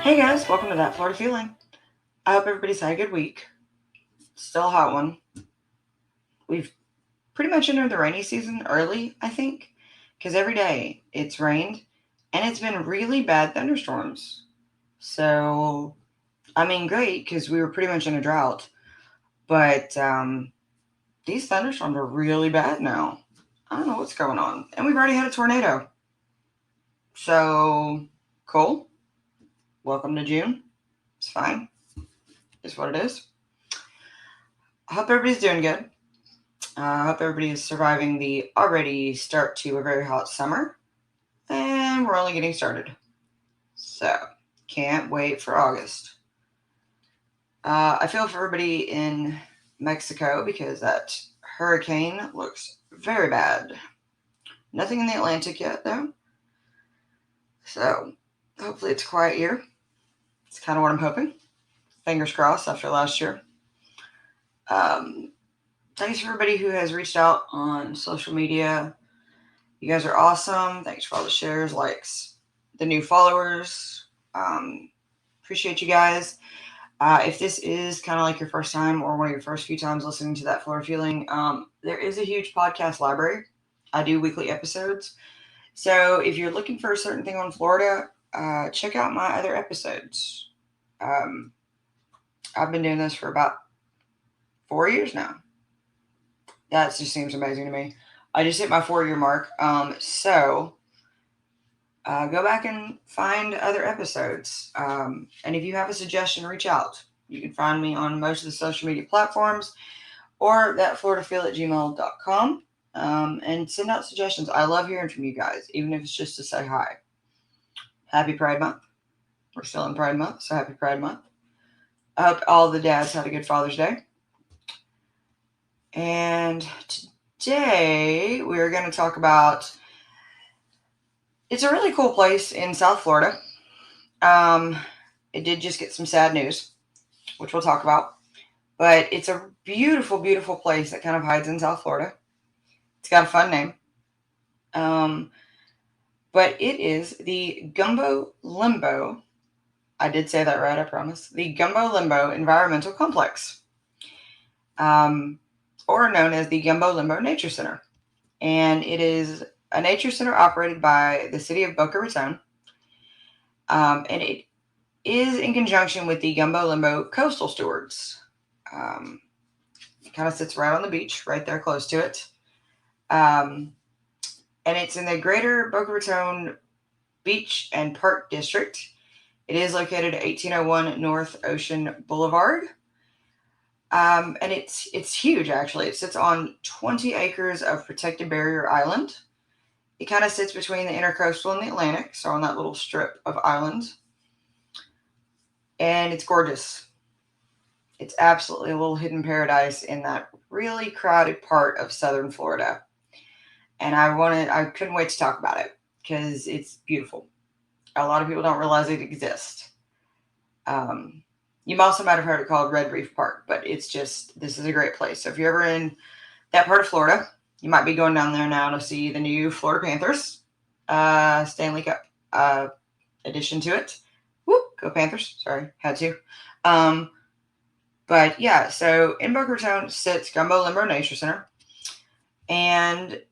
Hey guys, welcome to That Florida Feeling. I hope everybody's had a good week. Still a hot one. We've pretty much entered the rainy season early, I think, because every day it's rained and it's been really bad thunderstorms. So, I mean, great because we were pretty much in a drought, but these thunderstorms are really bad now. I don't know what's going on. And we've already had a tornado. So, cool. Welcome to June. It's fine. It's what it is. I hope everybody's doing good. I hope everybody is surviving the already start to a very hot summer. And we're only getting started. So, can't wait for August. I feel for everybody in Mexico because that hurricane looks very bad. Nothing in the Atlantic yet, though. So, hopefully it's a quiet year. It's kind of what I'm hoping. Fingers crossed after last year. Um, Thanks for everybody who has reached out on social media. You guys are awesome. Thanks for all the shares, likes, the new followers. Appreciate you guys. If this is kind of like your first time or one of your first few times listening to That Florida Feeling, there is a huge podcast library. I do weekly episodes. So if you're looking for a certain thing on Florida, check out my other episodes. Um, I've been doing this for about 4 years now. That just seems amazing to me. I just hit my 4 year mark. So go back and find other episodes. And if you have a suggestion, reach out. You can find me on most of the social media platforms or thatfloridafeel@gmail.com. And send out suggestions. I love hearing from you guys, even if it's just to say hi. Happy Pride Month. We're still in Pride Month, so happy Pride Month. I hope all the dads had a good Father's Day. And today we're going to talk about, it's a really cool place in South Florida. It did just get some sad news, which we'll talk about. But it's a beautiful, beautiful place that kind of hides in South Florida. It's got a fun name. But it is the Gumbo Limbo. I did say that right, I promise. The Gumbo Limbo Environmental Complex, or known as the Gumbo Limbo Nature Center. And it is a nature center operated by the city of Boca Raton. And it is in conjunction with the Gumbo Limbo Coastal Stewards. It kind of sits right on the beach, right there close to it. And it's in the greater Boca Raton Beach and Park District. It is located at 1801 North Ocean Boulevard. And it's huge, actually. It sits on 20 acres of protected barrier island. It kind of sits between the intercoastal and the Atlantic, so on that little strip of island. And it's gorgeous. It's absolutely a little hidden paradise in that really crowded part of southern Florida. And I couldn't wait to talk about it because it's beautiful. A lot of people don't realize it exists. You also might have heard it called Red Reef Park, but this is a great place. So if you're ever in that part of Florida, you might be going down there now to see the new Florida Panthers Stanley Cup addition to it. Whoop, go Panthers. Sorry, had to. But yeah, so in Boca Raton sits Gumbo Limbo Nature Center. And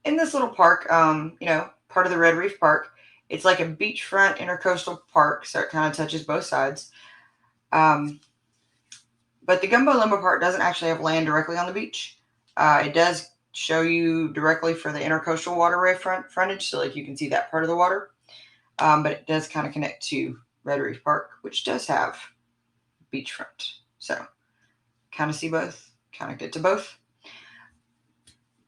in this little park, part of the Red Reef Park, it's like a beachfront intercoastal park, so it kind of touches both sides. But the Gumbo Limbo part doesn't actually have land directly on the beach. It does show you directly for the intercoastal waterway frontage, so like you can see that part of the water. But it does kind of connect to Red Reef Park, which does have beachfront. So kind of see both, kind of get to both.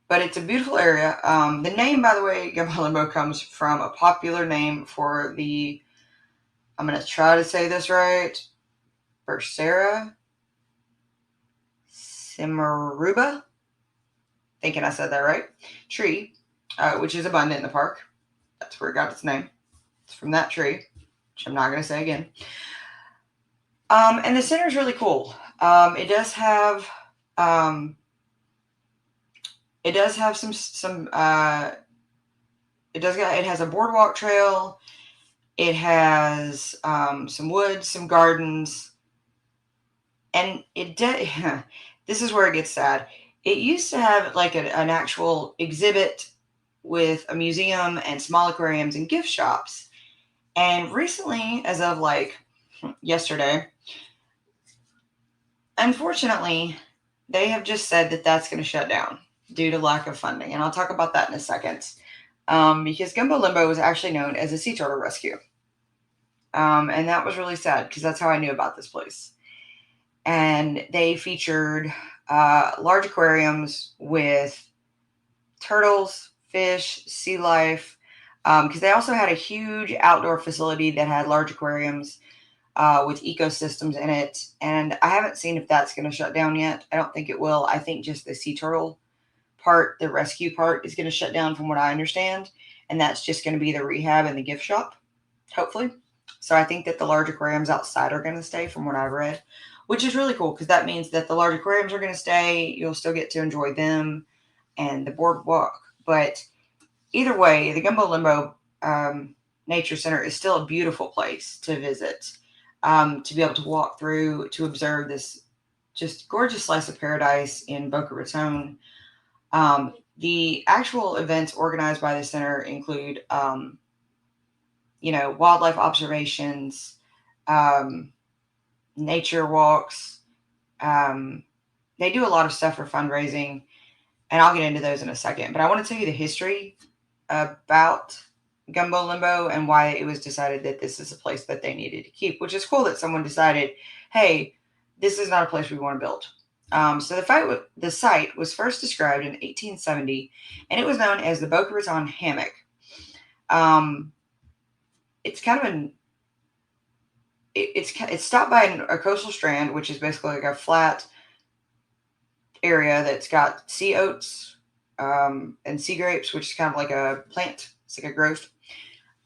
But it's a beautiful area. The name, by the way, Gumbo Limbo comes from a popular name for the, I'm going to try to say this right, Bursera cimaruba, thinking I said that right, tree, which is abundant in the park. That's where it got its name. It's from that tree, which I'm not going to say again. And the center is really cool. It does have some it has a boardwalk trail. It has some woods, some gardens, and this is where it gets sad. It used to have like an actual exhibit with a museum and small aquariums and gift shops. And recently, as of like yesterday, unfortunately, they have just said that that's going to shut down due to lack of funding. And I'll talk about that in a second. Because Gumbo Limbo was actually known as a sea turtle rescue. And that was really sad because that's how I knew about this place. And they featured large aquariums with turtles, fish, sea life, because they also had a huge outdoor facility that had large aquariums with ecosystems in it. And I haven't seen if that's going to shut down yet. I don't think it will. I think just the sea turtle part, the rescue part, is going to shut down from what I understand. And that's just going to be the rehab and the gift shop, hopefully. So I think that the large aquariums outside are going to stay from what I've read, which is really cool because that means that the large aquariums are going to stay. You'll still get to enjoy them and the boardwalk. But either way, the Gumbo Limbo Nature Center is still a beautiful place to visit, to be able to walk through, to observe this just gorgeous slice of paradise in Boca Raton. The actual events organized by the center include, wildlife observations, nature walks. They do a lot of stuff for fundraising, and I'll get into those in a second. But I want to tell you the history about Gumbo Limbo and why it was decided that this is a place that they needed to keep, which is cool that someone decided, hey, this is not a place we want to build. So the site was first described in 1870, and it was known as the Boca Raton Hammock. It's kind of it's stopped by a coastal strand, which is basically like a flat area that's got sea oats and sea grapes, which is kind of like a plant. It's like a growth.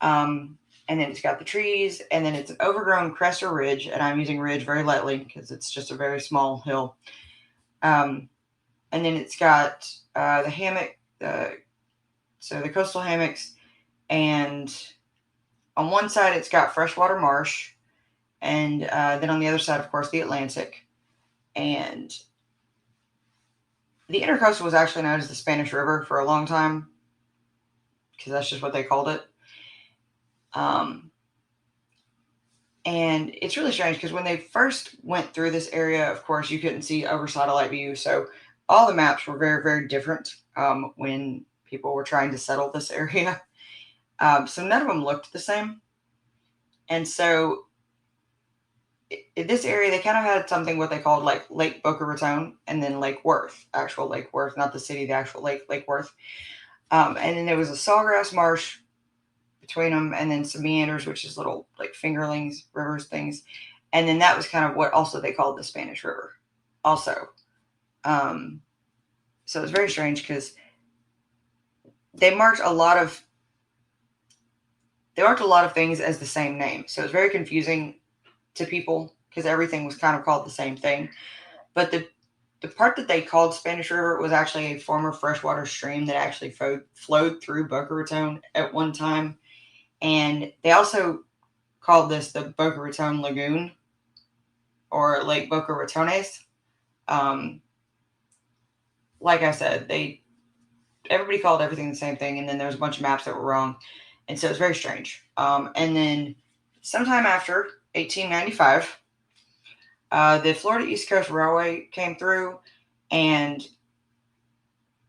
And then it's got the trees, and then it's an overgrown crest or ridge, and I'm using ridge very lightly because it's just a very small hill. And then it's got the hammock, so the coastal hammocks, and on one side it's got freshwater marsh, and then on the other side, of course, the Atlantic. And the Intercoastal was actually known as the Spanish River for a long time, because that's just what they called it. And it's really strange because when they first went through this area, of course, you couldn't see over satellite view. So all the maps were very, very different when people were trying to settle this area. So none of them looked the same. And so in this area, they kind of had something what they called like Lake Boca Raton and then Lake Worth, actual Lake Worth, not the city, the actual Lake Worth. And then there was a sawgrass marsh between them, and then some meanders, which is little like fingerlings, rivers, things. And then that was kind of what also they called the Spanish River also. So it's very strange because they marked a lot of things as the same name. So it's very confusing to people because everything was kind of called the same thing. But the part that they called Spanish River was actually a former freshwater stream that actually flowed through Boca Raton at one time. And they also called this the Boca Raton Lagoon or Lake Boca Ratones. Like I said, everybody called everything the same thing, and then there was a bunch of maps that were wrong. And so it's very strange. And then sometime after 1895, the Florida East Coast Railway came through, and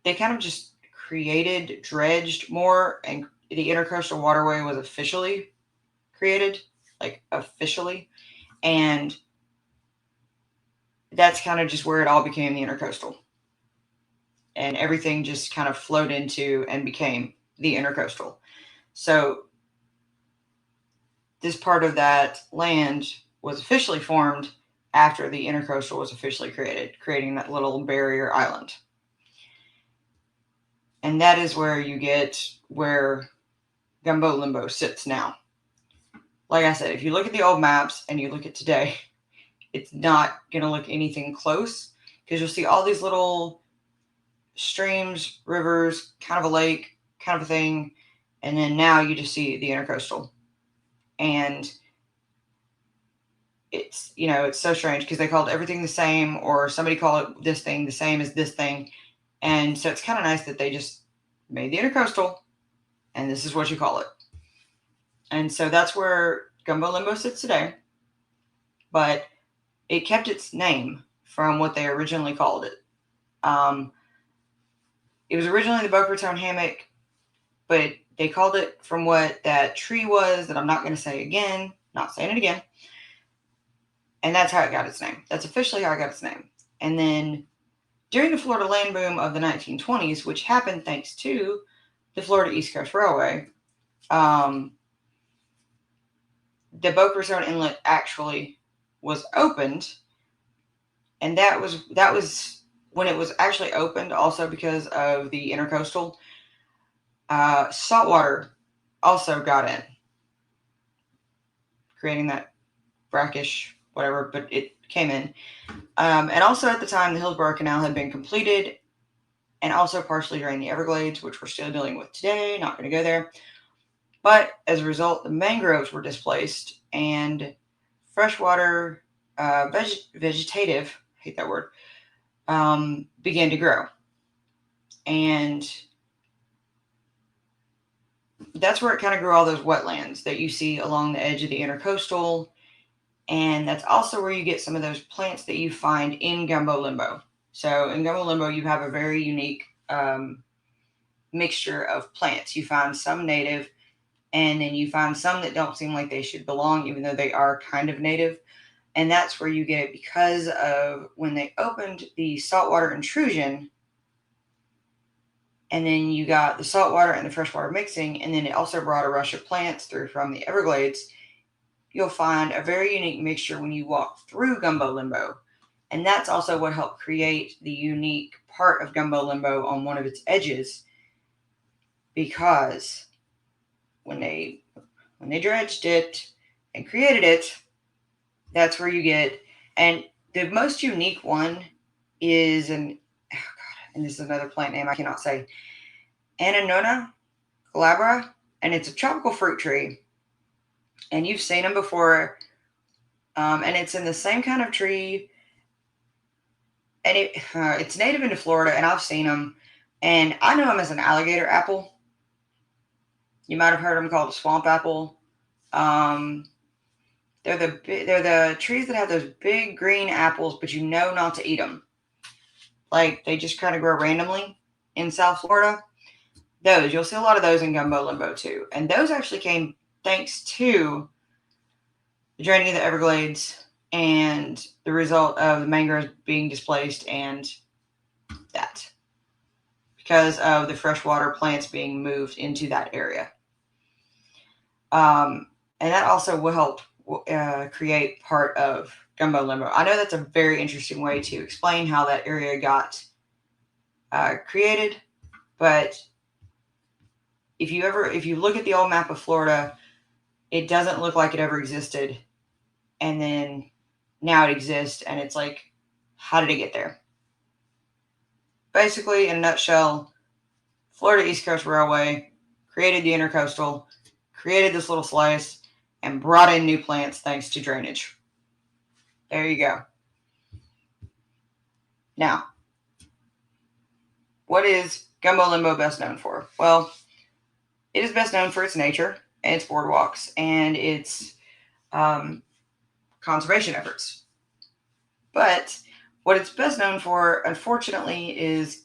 they kind of just dredged more, and the Intercoastal Waterway was officially created, like officially. And that's kind of just where it all became the Intercoastal. And everything just kind of flowed into and became the Intercoastal. So this part of that land was officially formed after the Intercoastal was officially created, creating that little barrier island. And that is where you get where Gumbo Limbo sits now. Like I said, if you look at the old maps and you look at today, it's not going to look anything close because you'll see all these little streams, rivers, kind of a lake, kind of a thing. And then now you just see the Intercoastal. And it's, it's so strange because they called everything the same, or somebody called it this thing the same as this thing. And so it's kind of nice that they just made the intercoastal, and this is what you call it. And so that's where Gumbo Limbo sits today. But it kept its name from what they originally called it. It was originally the Boca Raton hammock, but they called it from what that tree was that I'm not going to say again, not saying it again. And that's how it got its name. That's officially how it got its name. And then during the Florida land boom of the 1920s, which happened thanks to the Florida East Coast Railway, the Boca Raton Inlet actually was opened. And that was when it was actually opened, also because of the intercoastal. Saltwater also got in, creating that brackish whatever, but it came in. And also at the time, the Hillsborough Canal had been completed and also partially drained the Everglades, which we're still dealing with today. Not going to go there. But as a result, the mangroves were displaced and freshwater vegetative, I hate that word, began to grow. And that's where it kind of grew all those wetlands that you see along the edge of the intercoastal. And that's also where you get some of those plants that you find in Gumbo Limbo. So in Gumbo Limbo, you have a very unique mixture of plants. You find some native, and then you find some that don't seem like they should belong, even though they are kind of native. And that's where you get it because of when they opened the saltwater intrusion, and then you got the saltwater and the freshwater mixing, and then it also brought a rush of plants through from the Everglades. You'll find a very unique mixture when you walk through Gumbo Limbo. And that's also what helped create the unique part of Gumbo Limbo on one of its edges, because when they dredged it and created it, that's where you get, and the most unique one is and this is another plant name I cannot say, Annona glabra, and it's a tropical fruit tree, and you've seen them before, and it's in the same kind of tree, and it's native into Florida, and I've seen them, and I know them as an alligator apple. You might have heard them called a swamp apple. They're the trees that have those big green apples, but you know not to eat them. Like, they just kind of grow randomly in South Florida. Those, you'll see a lot of those in Gumbo Limbo too. And those actually came thanks to the draining of the Everglades and the result of the mangroves being displaced, and that, because of the freshwater plants being moved into that area. And that also will help create part of Gumbo Limbo. I know that's a very interesting way to explain how that area got created, but if you look at the old map of Florida, it doesn't look like it ever existed, and then now it exists, and it's like, how did it get there? Basically, in a nutshell, Florida East Coast Railway created the intercoastal, created this little slice, and brought in new plants thanks to drainage. There you go. Now, what is Gumbo Limbo best known for? Well, it is best known for its nature and its boardwalks and its conservation efforts. But what it's best known for, unfortunately, is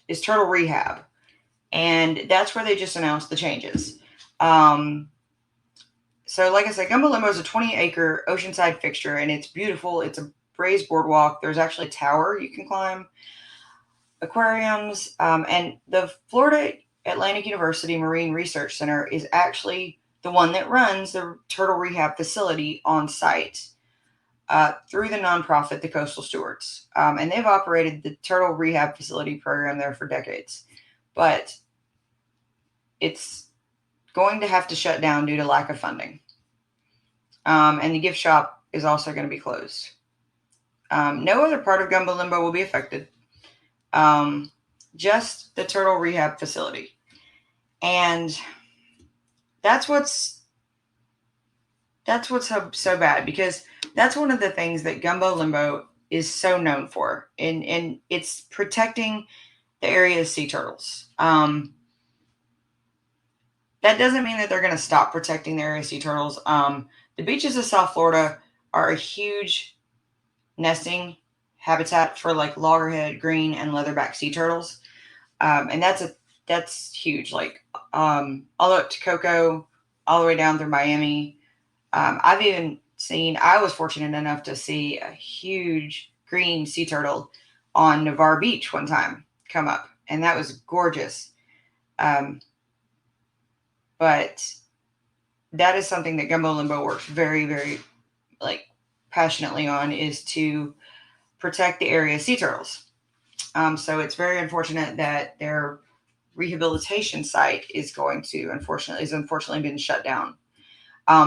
is turtle rehab. And that's where they just announced the changes. So like I said, Gumbo Limbo is a 20-acre oceanside fixture, and it's beautiful. It's a raised boardwalk. There's actually a tower you can climb, aquariums, and the Florida Atlantic University Marine Research Center is actually the one that runs the turtle rehab facility on site through the nonprofit, the Coastal Stewards. And they've operated the turtle rehab facility program there for decades. But it's going to have to shut down due to lack of funding. And the gift shop is also going to be closed. No other part of Gumbo Limbo will be affected. Just the turtle rehab facility. And that's what's so bad, because that's one of the things that Gumbo Limbo is so known for, and it's protecting the area's sea turtles. That doesn't mean that they're going to stop protecting the area's sea turtles. The beaches of South Florida are a huge nesting habitat for like loggerhead, green, and leatherback sea turtles, and that's huge. Like all up to Cocoa, all the way down through Miami. I've even seen. I was fortunate enough to see a huge green sea turtle on Navarre Beach one time come up, and that was gorgeous. Um, but that is something that Gumbo Limbo works very, very like passionately on, is to protect the area sea turtles. So it's very unfortunate that their rehabilitation site is unfortunately been shut down.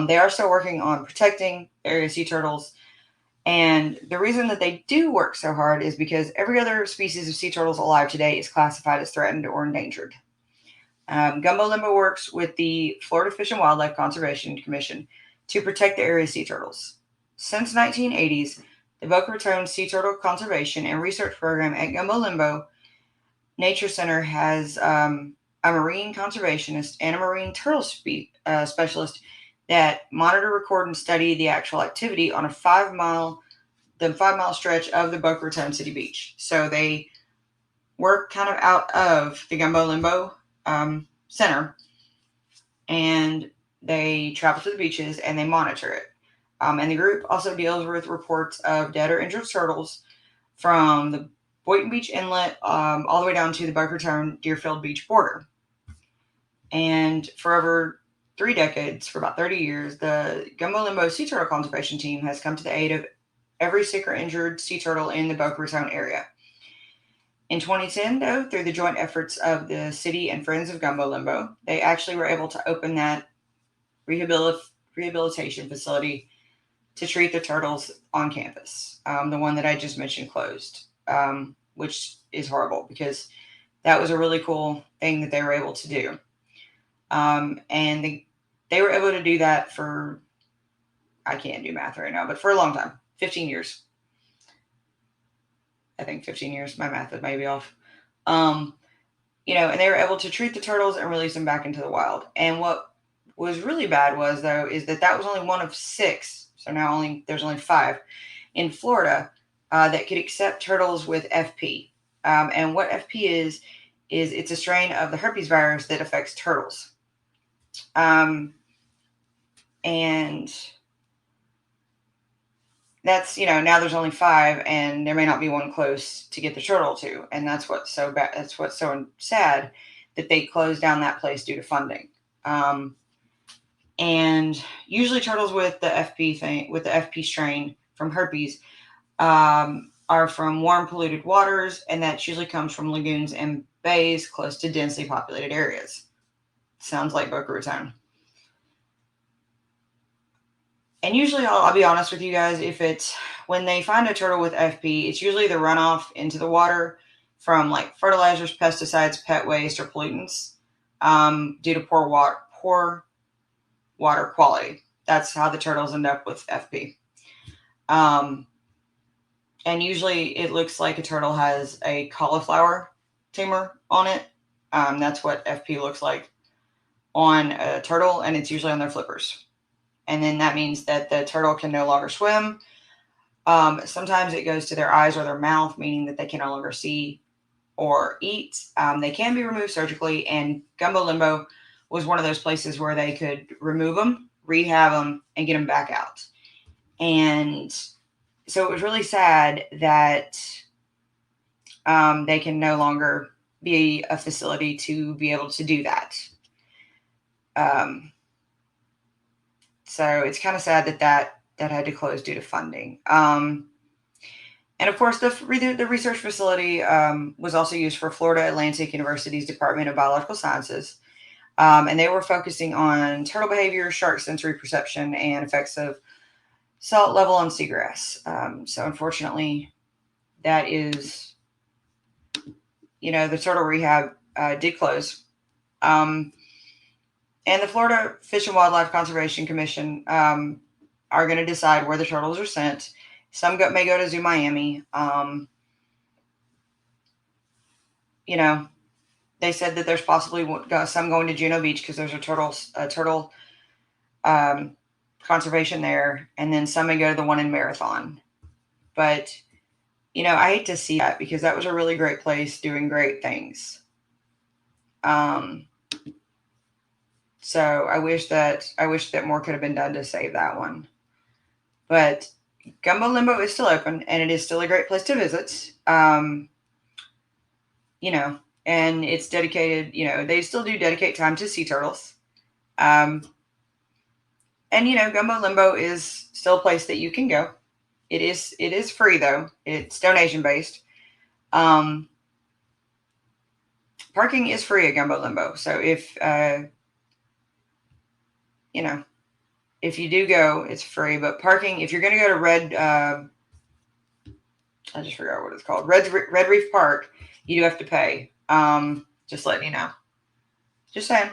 They are still working on protecting area sea turtles, and the reason that they do work so hard is because every other species of sea turtles alive today is classified as threatened or endangered. Gumbo Limbo works with the Florida Fish and Wildlife Conservation Commission to protect the area sea turtles. Since 1980s, the Boca Raton Sea Turtle Conservation and Research Program at Gumbo Limbo Nature Center has a marine conservationist and a marine turtle specialist that monitor, record, and study the actual activity on a 5 mile stretch of the Boca Raton City Beach. So they work kind of out of the Gumbo Limbo center, and they travel to the beaches and they monitor it. And the group also deals with reports of dead or injured turtles from the Boynton Beach Inlet all the way down to the Boca Raton Deerfield Beach border. And for over 3 decades, for about 30 years, the Gumbo Limbo Sea Turtle Conservation Team has come to the aid of every sick or injured sea turtle in the Boca Raton area. In 2010, though, through the joint efforts of the city and Friends of Gumbo Limbo, they actually were able to open that rehabilitation facility to treat the turtles on campus. The one that I just mentioned closed, which is horrible, because that was a really cool thing that they were able to do. And they were able to do that for, I can't do math right now, but for a long time, 15 years. I think 15 years. My math may be off. And they were able to treat the turtles and release them back into the wild. And what was really bad is that was only one of 6. So now there's only 5 in Florida that could accept turtles with FP. And what FP is it's a strain of the herpes virus that affects turtles. And that's, now there's only 5, and there may not be one close to get the turtle to. And that's what's so bad. That's what's so sad, that they closed down that place due to funding. And usually turtles with the FP strain from herpes, are from warm, polluted waters, and that usually comes from lagoons and bays close to densely populated areas. Sounds like Boca Raton. And usually, I'll be honest with you guys, when they find a turtle with FP, it's usually the runoff into the water from like fertilizers, pesticides, pet waste, or pollutants, due to poor water quality. That's how the turtles end up with FP. And usually it looks like a turtle has a cauliflower tumor on it. That's what FP looks like on a turtle, and it's usually on their flippers. And then that means that the turtle can no longer swim. Sometimes it goes to their eyes or their mouth, meaning that they can no longer see or eat. They can be removed surgically, and Gumbo Limbo was one of those places where they could remove them, rehab them, and get them back out. And so it was really sad that they can no longer be a facility to be able to do that. So it's kind of sad that had to close due to funding. And of course, the research facility was also used for Florida Atlantic University's Department of Biological Sciences. And they were focusing on turtle behavior, shark sensory perception, and effects of salt level on seagrass. So unfortunately, that is, the turtle rehab did close. And the Florida Fish and Wildlife Conservation Commission are going to decide where the turtles are sent. Some may go to Zoo Miami. You know, they said that there's possibly some going to Juno Beach because there's a turtle conservation there, and then some may go to the one in Marathon. But I hate to see that because that was a really great place doing great things. So I wish that more could have been done to save that one. But Gumbo Limbo is still open, and it is still a great place to visit. And it's dedicated. They still do dedicate time to sea turtles. And Gumbo Limbo is still a place that you can go. It is free though. It's donation based. Parking is free at Gumbo Limbo. So if if you do go, it's free. But parking, if you're going to go to I just forgot what it's called, Red Reef Park, you do have to pay. Just letting you know. Just saying.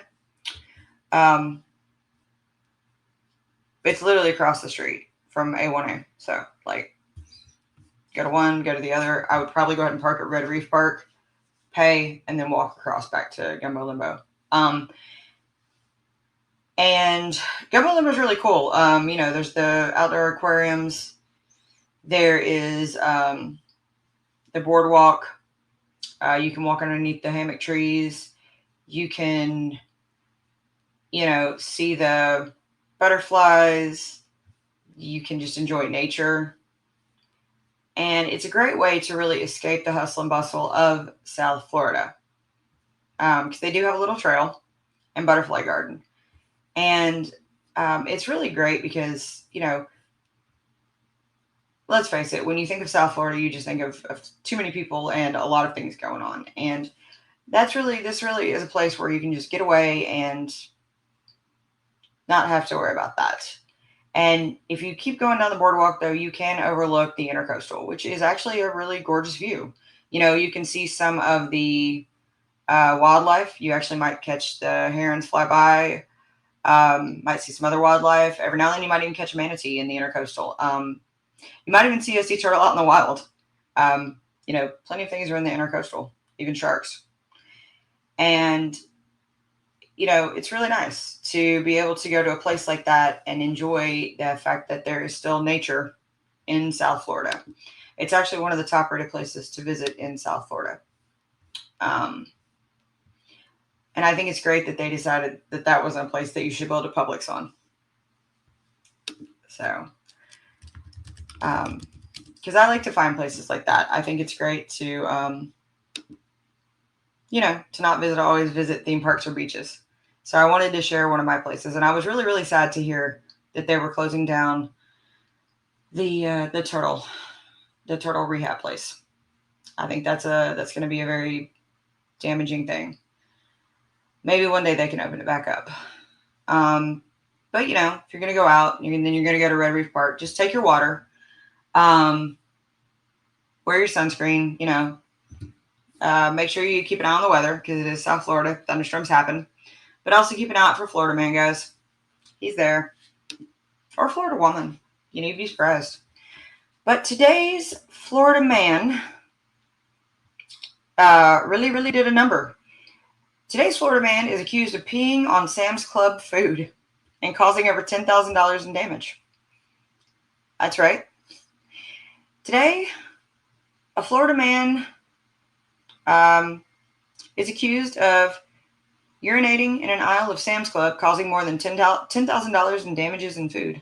It's literally across the street from A1A. So, go to one, go to the other. I would probably go ahead and park at Red Reef Park, pay, and then walk across back to Gumbo Limbo. And Gumbo Limbo is really cool. There's the outdoor aquariums. There is the boardwalk. You can walk underneath the hammock trees. You can, see the butterflies. You can just enjoy nature. And it's a great way to really escape the hustle and bustle of South Florida. Because they do have a little trail and butterfly garden. And it's really great because, let's face it, when you think of South Florida, you just think of too many people and a lot of things going on. And this really is a place where you can just get away and not have to worry about that. And if you keep going down the boardwalk, though, you can overlook the Intercoastal, which is actually a really gorgeous view. You can see some of the wildlife. You actually might catch the herons fly by. Might see some other wildlife. Every now and then you might even catch a manatee in the Intercoastal. You might even see a sea turtle out in the wild. Plenty of things are in the Intercoastal, even sharks. And, it's really nice to be able to go to a place like that and enjoy the fact that there is still nature in South Florida. It's actually one of the top rated places to visit in South Florida. And I think it's great that they decided that that wasn't a place that you should build a Publix on. So, because I like to find places like that. I think it's great to, to not always visit theme parks or beaches. So I wanted to share one of my places, and I was really, really sad to hear that they were closing down the turtle rehab place. I think that's going to be a very damaging thing. Maybe one day they can open it back up. But if you're going to go out, then you're going to go to Red Reef Park, just take your water, wear your sunscreen, make sure you keep an eye on the weather because it is South Florida. Thunderstorms happen. But also keep an eye out for Florida man, guys. He's there. Or Florida woman. You'd be surprised. But today's Florida man really, really did a number. Today's Florida man is accused of peeing on Sam's Club food and causing over $10,000 in damage. That's right. Today, a Florida man is accused of urinating in an aisle of Sam's Club, causing more than $10,000 in damages in food.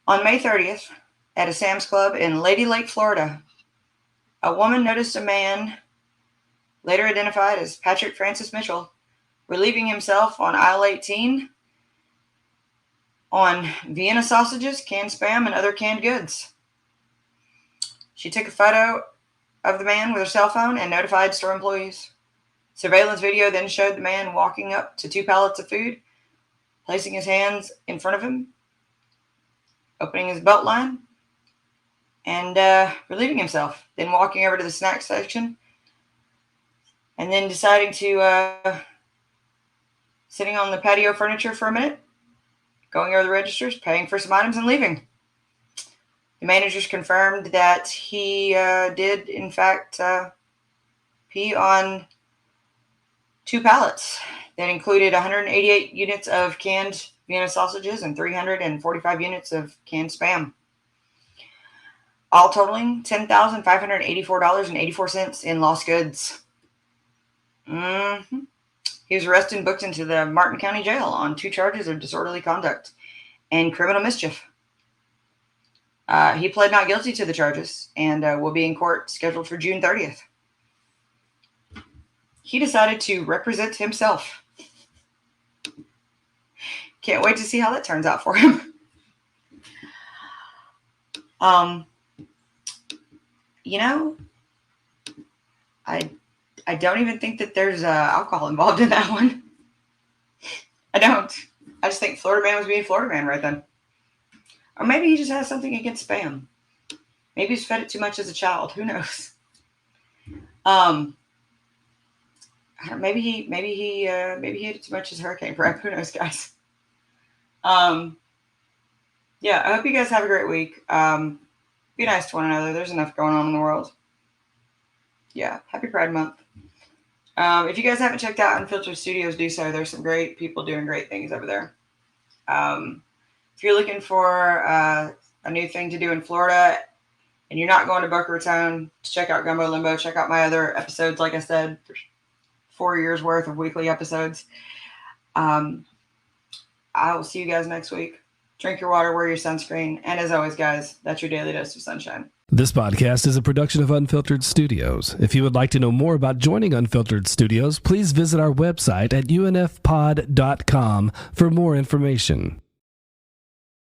On May 30th, at a Sam's Club in Lady Lake, Florida, a woman noticed a man, later identified as Patrick Francis Mitchell, relieving himself on aisle 18 on Vienna sausages, canned Spam, and other canned goods. She took a photo of the man with her cell phone and notified store employees. Surveillance video then showed the man walking up to 2 pallets of food, placing his hands in front of him, opening his belt line, and relieving himself. Then walking over to the snack section, and then deciding to sitting on the patio furniture for a minute, going over the registers, paying for some items, and leaving. The managers confirmed that he did, in fact, pee on 2 pallets that included 188 units of canned Vienna sausages and 345 units of canned Spam, all totaling $10,584.84 in lost goods. He was arrested and booked into the Martin County Jail on 2 charges of disorderly conduct and criminal mischief. He pled not guilty to the charges and will be in court scheduled for June 30th. He decided to represent himself. Can't wait to see how that turns out for him. I don't even think that there's alcohol involved in that one. I don't. I just think Florida man was being Florida man right then. Or maybe he just has something against Spam. Maybe he's fed it too much as a child. Who knows? Maybe he ate it too much as hurricane prep. Who knows, guys? I hope you guys have a great week. Be nice to one another. There's enough going on in the world. Yeah, happy Pride Month. If you guys haven't checked out Unfiltered Studios, do so. There's some great people doing great things over there. If you're looking for a new thing to do in Florida and you're not going to Boca Raton, check out Gumbo Limbo. Check out my other episodes. Like I said, there's 4 years worth of weekly episodes. I will see you guys next week. Drink your water, wear your sunscreen, and as always, guys, that's your daily dose of sunshine. This podcast is a production of Unfiltered Studios. If you would like to know more about joining Unfiltered Studios, please visit our website at unfpod.com for more information.